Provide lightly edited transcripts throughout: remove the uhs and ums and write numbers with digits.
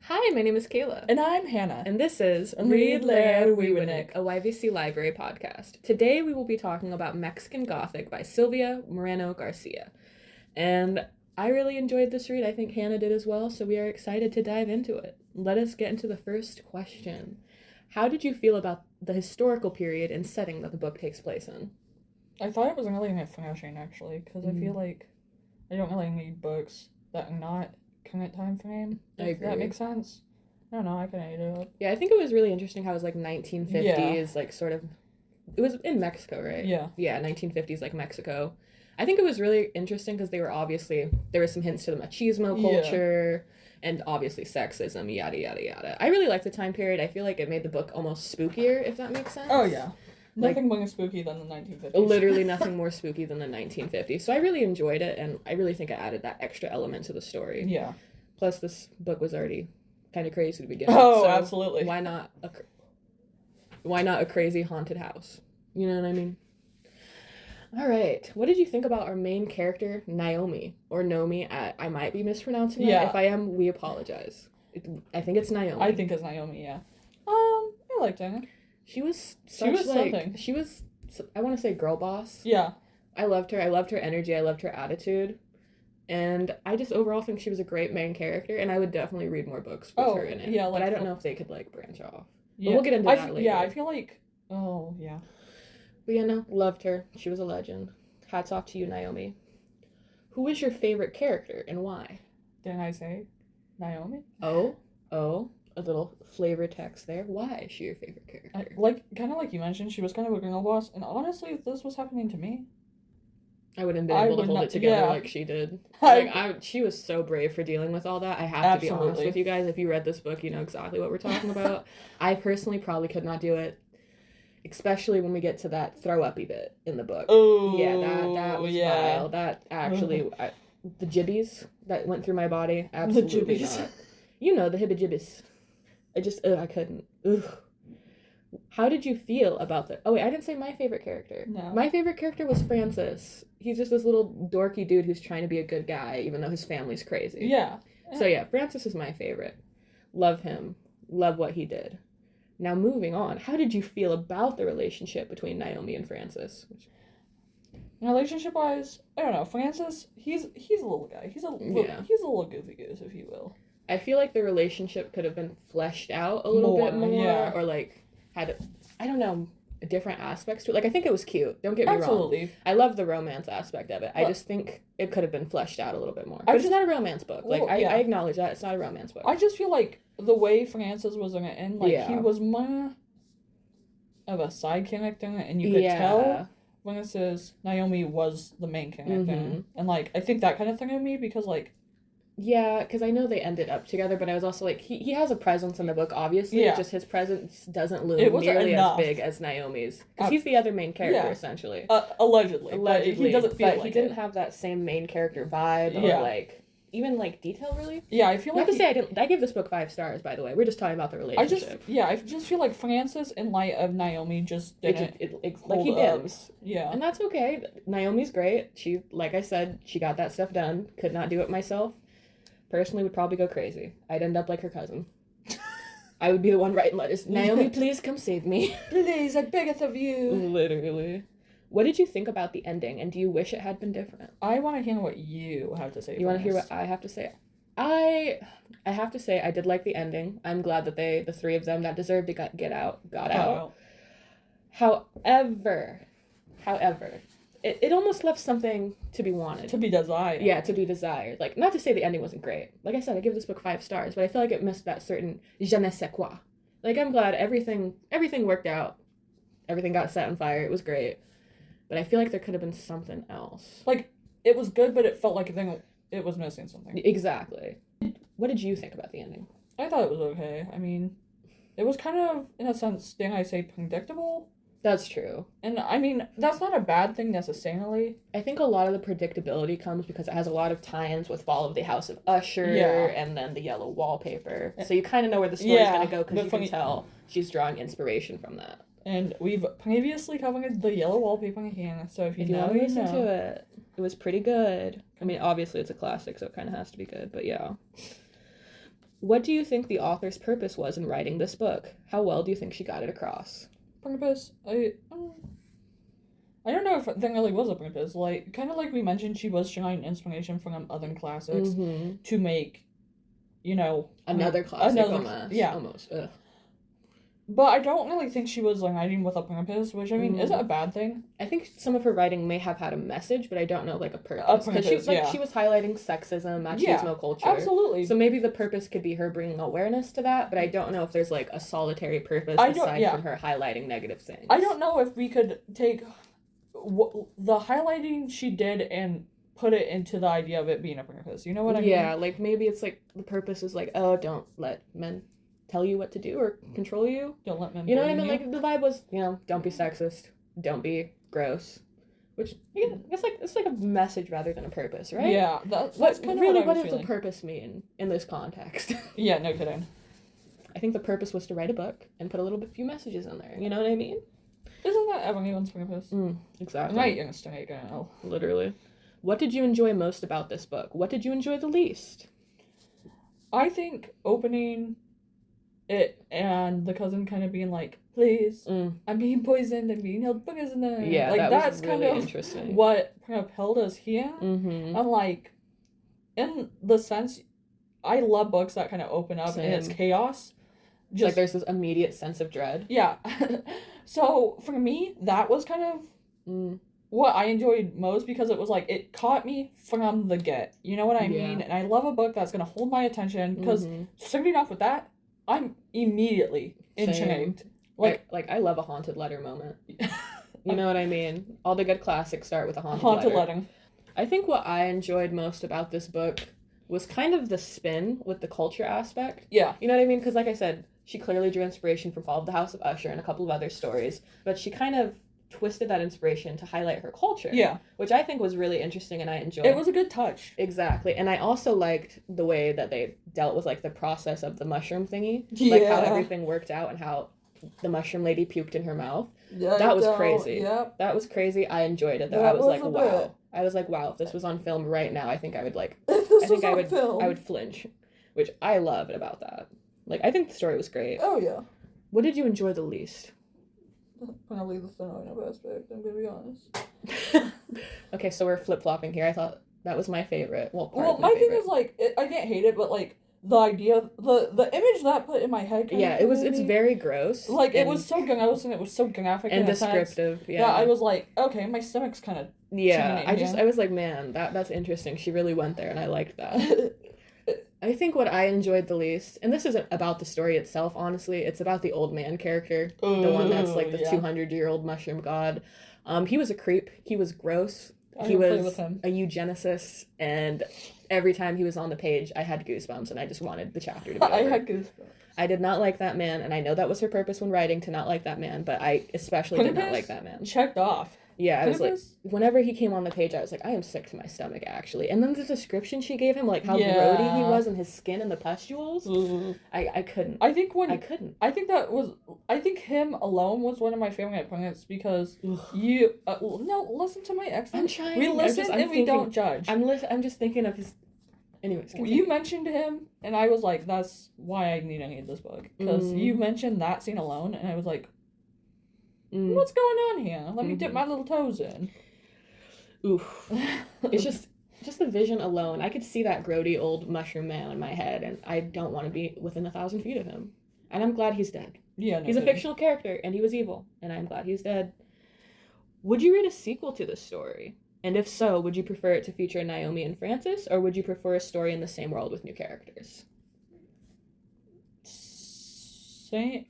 Hi, my name is Kayla. And I'm Hannah. And this is Read Lair Weewinik, a YVC library podcast. Today we will be talking about Mexican Gothic by Silvia Moreno Garcia. And I really enjoyed this read. I think Hannah did as well, so we are excited to dive into it. Let us get into the first question. How did you feel about the historical period and setting that the book takes place in? I thought it was really finishing, actually, because I feel like I don't really need books that are not current time frame. If that makes sense. I don't know, I kind of ate it up. Yeah, I think it was really interesting how it was like 1950s, like sort of, it was in Mexico, right? Yeah. Yeah, 1950s, like Mexico. I think it was really interesting because there were some hints to the machismo culture and obviously sexism, yada, yada, yada. I really liked the time period. I feel like it made the book almost spookier, if that makes sense. Oh, yeah. Nothing more spooky than the 1950s. Literally nothing more spooky than the 1950s. So I really enjoyed it, and I really think it added that extra element to the story. Yeah. Plus, this book was already kind of crazy to begin with. Oh, so absolutely. Why not a crazy haunted house? You know what I mean? All right. What did you think about our main character, Naomi, or Nomi? I might be mispronouncing it. If I am, we apologize. I think it's Naomi. I think it's Naomi, yeah. I liked her. She was something. She was, I want to say, girl boss. Yeah. I loved her. I loved her energy. I loved her attitude. And I just overall think she was a great main character, and I would definitely read more books with her in it. Yeah, but I don't know if they could, branch off. Yeah. But we'll get into that later. Yeah, I feel like, yeah. But yeah, no, loved her. She was a legend. Hats off to you, Naomi. Who is your favorite character, and why? Didn't I say Naomi? Oh, a little flavor text there. Why is she your favorite character? Kind of like you mentioned, she was kind of a girl boss, and honestly, if this was happening to me, I wouldn't have been able to hold it together like she did. She was so brave for dealing with all that. I have to be honest with you guys. If you read this book, you know exactly what we're talking about. I personally probably could not do it, especially when we get to that throw-uppy bit in the book. Oh, yeah, that was vile. That actually, the jibbies that went through my body, absolutely not. You know, the hibba-jibbies. I couldn't. Ugh. How did you feel about the... Oh, wait, I didn't say my favorite character. No. My favorite character was Francis. He's just this little dorky dude who's trying to be a good guy, even though his family's crazy. Yeah. So, yeah, Francis is my favorite. Love him. Love what he did. Now, moving on, how did you feel about the relationship between Naomi and Francis? Relationship-wise, I don't know. Francis, he's a little guy. He's a little goofy goose, if you will. I feel like the relationship could have been fleshed out a little bit more, or had, I don't know, different aspects to it. I think it was cute. Don't get me wrong. I love the romance aspect of it. I just think it could have been fleshed out a little bit more. But it's not a romance book. I acknowledge that. It's not a romance book. I just feel like the way Francis was written, he was more of a side character, and you could tell Naomi was the main character. Mm-hmm. And, I think that kind of thing of me, because, yeah, because I know they ended up together, but I was also he has a presence in the book, obviously. Yeah. Just his presence doesn't loom nearly as big as Naomi's. Because he's the other main character, essentially. Allegedly. But he doesn't feel he didn't have that same main character vibe, or, even, detail, really. Yeah, I feel Not to say I give this book 5 stars, by the way. We're just talking about the relationship. I just feel like Francis, in light of Naomi, just didn't he dims. Yeah. And that's okay. Naomi's great. She, like I said, she got that stuff done. Could not do it myself. Personally, would probably go crazy. I'd end up like her cousin. I would be the one writing letters. Naomi, please come save me. Please, I beggeth of you. Literally. What did you think about the ending, and do you wish it had been different? I want to hear what you have to say. You want to hear what I have to say? I have to say I did like the ending. I'm glad that the 3 of them that deserved to get out got out. However, it almost left something to be wanted. To be desired. Yeah, to be desired. Not to say the ending wasn't great. Like I said, I give this book 5 stars, but I feel like it missed that certain je ne sais quoi. I'm glad everything worked out. Everything got set on fire. It was great. But I feel like there could have been something else. It was good, but it felt like it was missing something. Exactly. What did you think about the ending? I thought it was okay. I mean, it was kind of, in a sense, didn't I say predictable? That's true. And, I mean, that's not a bad thing necessarily. I think a lot of the predictability comes because it has a lot of tie-ins with Fall of the House of Usher and then the yellow wallpaper. So you kind of know where the story's going to go because you can tell she's drawing inspiration from that. And we've previously covered the yellow wallpaper here, so if you know, want to listen to it, it was pretty good. I mean, obviously it's a classic, so it kind of has to be good, but yeah. What do you think the author's purpose was in writing this book? How well do you think she got it across? Purpose? I don't know if there really was a purpose. Like, kind of like we mentioned, she was trying inspiration from other classics to make, another classic almost. Yeah. Almost. Ugh. But I don't really think she was writing with a purpose, which, I mean, isn't a bad thing. I think some of her writing may have had a message, but I don't know, a purpose. Because she was highlighting sexism, machismo culture. Absolutely. So maybe the purpose could be her bringing awareness to that, but I don't know if there's, a solitary purpose aside from her highlighting negative things. I don't know if we could take the highlighting she did and put it into the idea of it being a purpose. You know what I mean? Yeah, maybe it's, the purpose is, oh, don't let men tell you what to do or control you. Don't let men. You know what I mean? The vibe was, don't be sexist, don't be gross, which it's it's a message rather than a purpose, right? Yeah, that's kind of really what does the purpose mean in this context? Yeah, no kidding. I think the purpose was to write a book and put a few messages in there. You know what I mean? Isn't that everyone's purpose? Exactly. Right, instinct, I know. Literally. What did you enjoy most about this book? What did you enjoy the least? I think opening it and the cousin kind of being like, please, I'm being poisoned and being held poisoned. Yeah, that's really kind of interesting. What propelled us here. And in the sense, I love books that kind of open up and it's chaos. Just there's this immediate sense of dread. Yeah. So for me, that was kind of what I enjoyed most because it was it caught me from the get. You know what I mean? And I love a book that's gonna hold my attention because starting off with that, I'm immediately intrigued. I love a haunted letter moment. You know what I mean? All the good classics start with a haunted letter. I think what I enjoyed most about this book was kind of the spin with the culture aspect. Yeah. You know what I mean? Because like I said, she clearly drew inspiration from Fall of the House of Usher and a couple of other stories, but she kind of twisted that inspiration to highlight her culture. Yeah. Which I think was really interesting and I enjoyed. It was a good touch. Exactly. And I also liked the way that they dealt with the process of the mushroom thingy. Yeah. How everything worked out and how the mushroom lady puked in her mouth. Yeah, that was crazy. Yep. That was crazy. I enjoyed it though. I was wow. I was wow, if this was on film right now, I think I would I would flinch. Which I loved about that. I think the story was great. Oh yeah. What did you enjoy the least? Probably the throwing up aspect, I'm gonna be honest. Okay, so we're flip-flopping here. I thought that was my favorite. Well, my thing is, I can't hate it, but, the idea, the image that put in my head it's very gross. It was so gross, and it was so graphic and descriptive, yeah, I was okay, my stomach's kind of I was man, that's interesting. She really went there, and I liked that. I think what I enjoyed the least, and this isn't about the story itself, honestly, it's about the old man character, the one that's the 200-year-old mushroom god. He was a creep. He was gross. He was a eugenicist, and every time he was on the page, I had goosebumps, and I just wanted the chapter to be over. I had goosebumps. I did not like that man, and I know that was her purpose when writing, to not like that man, but I especially did not like that man. Checked off. Yeah, I was whenever he came on the page, I was I am sick to my stomach, actually. And then the description she gave him, how grody he was, and his skin and the pustules, I couldn't. I couldn't. I think him alone was one of my favorite points because you, no, listen to my ex. I'm trying. We listen and we don't judge. I'm just thinking of his. Anyways, continue. You mentioned him, and I was that's why I need to read this book. Because you mentioned that scene alone, and I was what's going on here? Let me dip my little toes in. Oof. It's just the vision alone. I could see that grody old mushroom man in my head, and I don't want to be within 1,000 feet of him. And I'm glad he's dead. Yeah, he's a fictional character, and he was evil, and I'm glad he's dead. Would you read a sequel to this story? And if so, would you prefer it to feature Naomi and Francis, or would you prefer a story in the same world with new characters? Same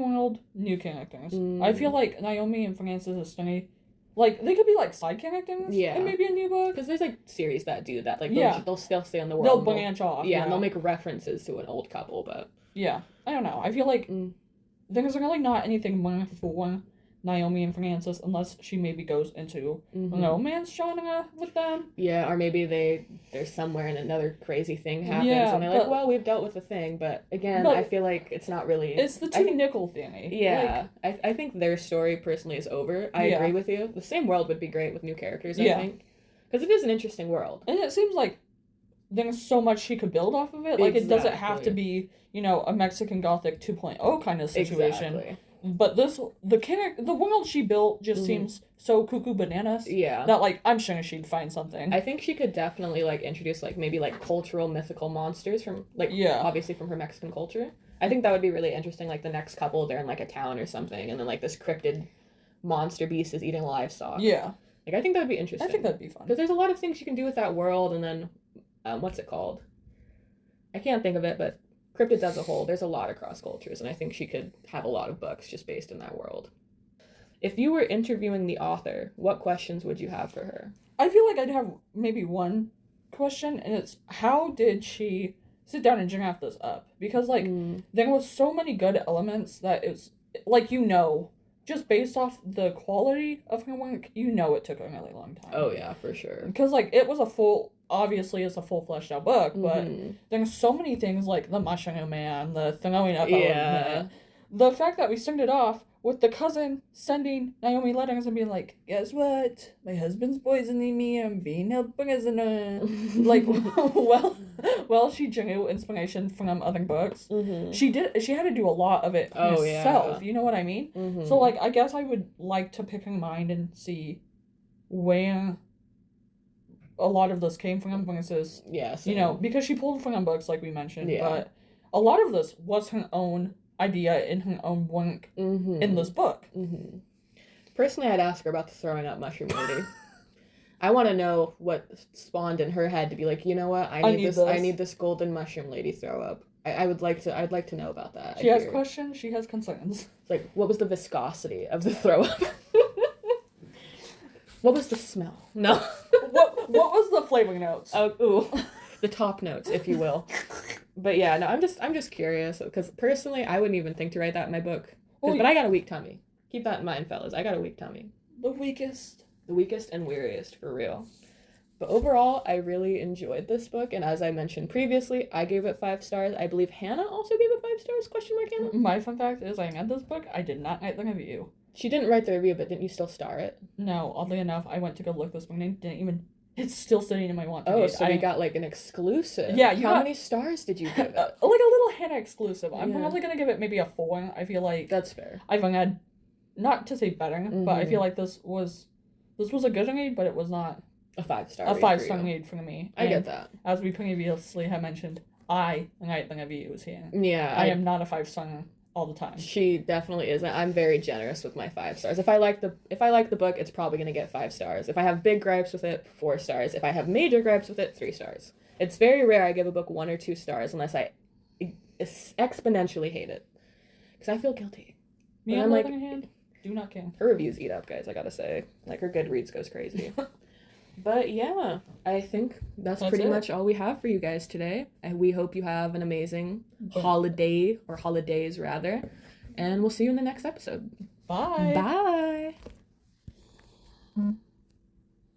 world, new characters. I feel like Naomi and Francis is funny. They could be side characters. Yeah. And maybe a new book. Because there's series that do that. They'll still stay on the world. They'll branch off. Yeah, and they'll make references to an old couple, but. Yeah. I don't know. I feel there's really not anything more for Naomi and Francis unless she maybe goes into romance genre with them. Yeah, or maybe they're somewhere and another crazy thing happens and they're well, we've dealt with the thing, but again, I feel it's not really... It's the Nickel thing. Yeah, I think their story personally is over. I agree with you. The same world would be great with new characters, I think. Because it is an interesting world. And it seems there's so much she could build off of it. Like, it doesn't have to be, you know, a Mexican Gothic 2.0 kind of situation. Exactly. But the world she built just seems so cuckoo bananas. Yeah. That, like, I'm sure she'd find something. I think she could definitely, like, introduce, like, maybe, like, cultural, mythical monsters from, like, obviously from her Mexican culture. I think that would be really interesting, like, the next couple, they're in, like, a town or something, and then, like, this cryptid monster beast is eating livestock. Yeah. Like, I think that would be interesting. I think that'd be fun. Because there's a lot of things you can do with that world, and then, what's it called? I can't think of it, but cryptids as a whole, there's a lot of cross cultures, and I think she could have a lot of books just based in that world. If you were interviewing the author, what questions would you have for her? I feel like I'd have maybe one question, and it's, how did she sit down and draft this up? Because, like, there was so many good elements that it's, like, you know, just based off the quality of her work, you know it took a really long time. Oh, yeah, for sure. Because, like, it was obviously it's a full fleshed out book, but there's so many things like the mushroom man, the throwing up element. The fact that we started off with the cousin sending Naomi letters and being like, guess what? My husband's poisoning me, I'm being a prisoner. Like, well, she drew inspiration from other books. She had to do a lot of it herself, you know what I mean? So, like, I guess I would like to pick her mind and see where a lot of this came from versus, you know, because she pulled from books, like we mentioned, but a lot of this was her own idea in her own work in this book. Personally, I'd ask her about the throwing up mushroom lady. I want to know what spawned in her head to be like, you know what, I need this golden mushroom lady throw up. I'd like to know about that. She has questions, she has concerns. Like, what was the viscosity of the throw up? What was the smell? No. What was the flavor notes? Oh, ooh. The top notes, if you will. But yeah, no, I'm just curious, because personally, I wouldn't even think to write that in my book. But I got a weak tummy. Keep that in mind, fellas. I got a weak tummy. The weakest and weariest, for real. But overall, I really enjoyed this book, and as I mentioned previously, I gave it 5 stars. I believe Hannah also gave it 5 stars, question mark, Hannah? My fun fact is, I read this book, I did not write the review. She didn't write the review, but didn't you still star it? No, oddly enough, I went to go look this book, and I didn't even... It's still sitting in my want to read. Oh, so we got, like, an exclusive. Yeah, How many stars did you give it? Like a little Hannah exclusive. I'm probably gonna give it maybe a 4. I feel like... That's fair. I've had... Not to say better, but I feel like this was a good read, but it was not... A 5-star read. A 5-star read for me. I get that. As we previously have mentioned, I write the reviews here. Yeah. I am not a 5-star all the time. She definitely isn't. I'm very generous with my 5 stars. If I like the book, it's probably gonna get 5 stars. If I have big gripes with it, 4 stars. If I have major gripes with it, 3 stars. It's very rare I give a book 1 or 2 stars unless I exponentially hate it, because I feel guilty. Me, on the other hand, do not care. Her reviews eat up, guys. I gotta say, like, her Goodreads goes crazy. But yeah, I think that's pretty much all we have for you guys today. And we hope you have an amazing holiday, or holidays rather. And we'll see you in the next episode. Bye. Bye.